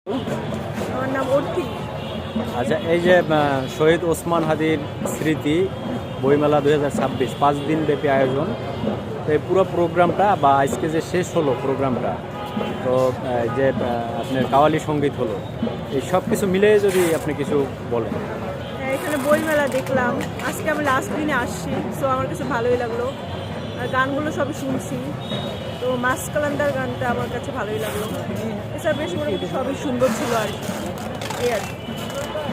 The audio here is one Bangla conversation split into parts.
আমার নাম অর্থি। আচ্ছা, এই যে শহীদ ওসমান হাদির স্মৃতি বইমেলা 2026 5 দিন ব্যাপী আয়োজন, তো এই পুরো প্রোগ্রামটা বা আজকে যে শেষ হলো প্রোগ্রামটা, তো যে আপনার কাওয়ালি সঙ্গীত হলো, এই সব কিছু মিলে যদি আপনি কিছু বলেন। এখানে বইমেলা দেখলাম, আজকে আমি লাস্ট দিনে আসছি, সো আমার কাছে ভালোই লাগলো। আর গানগুলো সবই শুনছি, তো মাস কালান্দার গানটা আমার কাছে ভালোই লাগলো। এছাড়া বেশ মোটামুটি সবই সুন্দর ছিল আর কি, এই আর কি।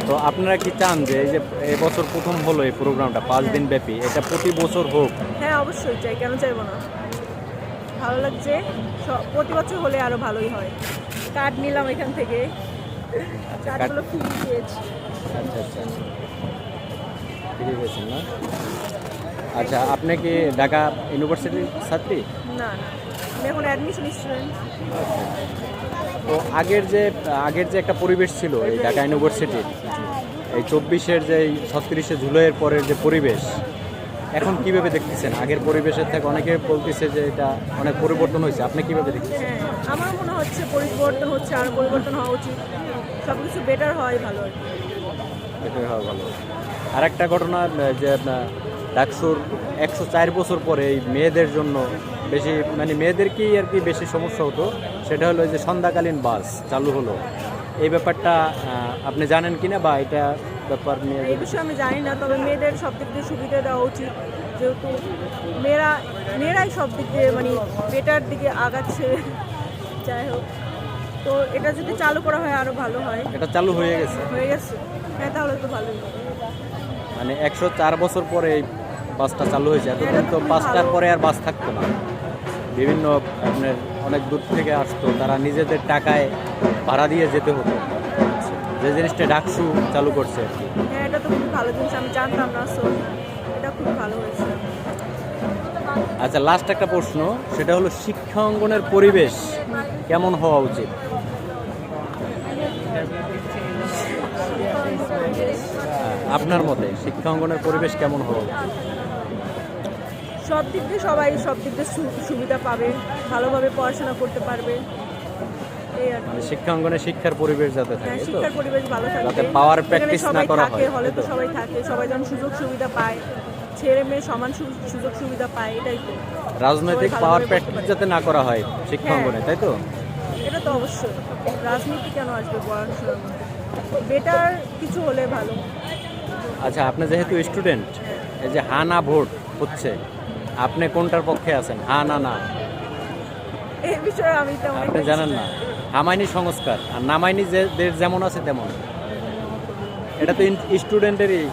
তো আপনারা কি চান যে এই যে এবছর প্রথম হলো এই প্রোগ্রামটা 5 দিন ব্যাপী, এটা প্রতি বছর হোক? হ্যাঁ, অবশ্যই চাই, কেন চাইবো না। ভালো লাগছে, প্রতি বছর হলে আরও ভালোই হয়। কার্ড নিলাম এখান থেকে, কার্ডগুলো ফ্রি দিয়েছি। আচ্ছা আচ্ছা, ঠিক আছে না? আচ্ছা, আপনি কি ঢাকা ইউনিভার্সিটির ছাত্রী? না না, আমি এখন অ্যাডমিশন স্টুডেন্ট। তো আগের যে একটা পরিবেশ ছিল এই ঢাকা ইউনিভার্সিটির, এই 24-এর যে 36-এ জুলাইয়ের পরের যে পরিবেশ, এখন কিভাবে দেখতেছেন? আগের পরিবেশের থেকে অনেকে বলতেছে যে এটা অনেক পরিবর্তন হয়েছে, আপনি কিভাবে দেখতেছেন? হ্যাঁ, আমার মনে হচ্ছে পরিবর্তন হচ্ছে, আর পরিবর্তন হওয়া উচিত, সব কিছু বেটার হয় ভালো আর কি। এটাই হওয়া ভালো। আর একটা ঘটনা, যে ডাকসুর 104 বছর পরে এই মেয়েদের জন্য বেশি, মানে মেয়েদেরকেই আর কি বেশি সমস্যা হতো, সেটা হলো যে সন্ধ্যাকালীন বাস চালু হলো। এই ব্যাপারটা আপনি জানেন কিনা, বা এটা ব্যাপার নিয়ে এই বিষয়ে আমি জানি না, তবে মেয়েদের সব দিক দিয়ে সুবিধা দেওয়া উচিত, যেহেতু মেয়েরাই সব দিক দিয়ে মানে বেটার দিকে আগাচ্ছে। যাই হোক, তো এটা যদি চালু করা হয় আরও ভালো হয়। এটা চালু হয়ে গেছে? হ্যাঁ, তাহলে তো ভালোই হবে। মানে 104 বছর পরে এই বাসটা চালু হয়েছে। এতদিন তো খুবই 5টার ভালো। পরে আর বাস থাকতো না, বিভিন্ন আপনার অনেক দূর থেকে আসতো, তারা নিজেদের টাকায় ভাড়া দিয়ে যেতে হতো। যে জিনিসটা ডাকসু চালু করছে আর কি। হ্যাঁ, এটা তো খুব ভালো জিনিস, আমি জানতাম না, সো এটা খুব ভালো হয়েছে। আচ্ছা, লাস্ট একটা প্রশ্ন, সেটা হলো শিক্ষা অঙ্গনের পরিবেশ কেমন হওয়া উচিত আপনার মতে? শিক্ষা অঙ্গনের পরিবেশ কেমন হওয়া উচিত? সব দিক দিয়ে সব দিক দিয়ে সুবিধা পাবে, ভালোভাবে পড়াশোনা করতে পারবে, এই আর কি। মানে শিক্ষা অঙ্গনে শিক্ষার পরিবেশ যাতে হ্যাঁ, থাকে, তো শিক্ষার পরিবেশ ভালো যাতে থাকবে, পাওয়ার এখানে প্র্যাকটিস না সবাই করা থাকে, হয়। হলে তো সবাই থাকে, সবাই যেন সুযোগ সুবিধা পায়, ছেলে মেয়ে সমান সুযোগ সুবিধা পায়, এটাই তো। রাজনৈতিক সবাই পাওয়ার ভালোভাবে প্র্যাকটিস পড়তে যাতে না করা হয় শিক্ষা হ্যাঁ। অঙ্গনে, তাই তো? এটা তো অবশ্যই, রাজনীতি কেন আসবে পড়াশোনার মধ্যে, বেটার কিছু হলে ভালো। আচ্ছা, আপনি যেহেতু স্টুডেন্ট, এই যে হা না ভোট হচ্ছে, আপনি কোনটার পক্ষে আছেন, হা না না? এই বিষয়ে আমি তেমন আপনি একটা জানেন না? হামাইনি সংস্কার আর নামাইনি যে দেশ যেমন আছে তেমন, এটা তো স্টুডেন্টেরই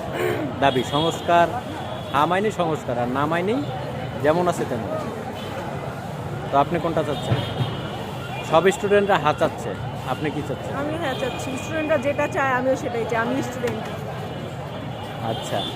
দাবি। সংস্কার, হামাইনি সংস্কার, আর নামাইনি যেমন আছে তেমন। তো আপনি কোনটা চাচ্ছেন? সব স্টুডেন্টরা হা চাচ্ছে, আপনি কি চাচ্ছেন? আমি হ্যাঁ চাচ্ছি, স্টুডেন্টরা যেটা চায় আমিও সেটাই চাই, আমি স্টুডেন্ট। আচ্ছা।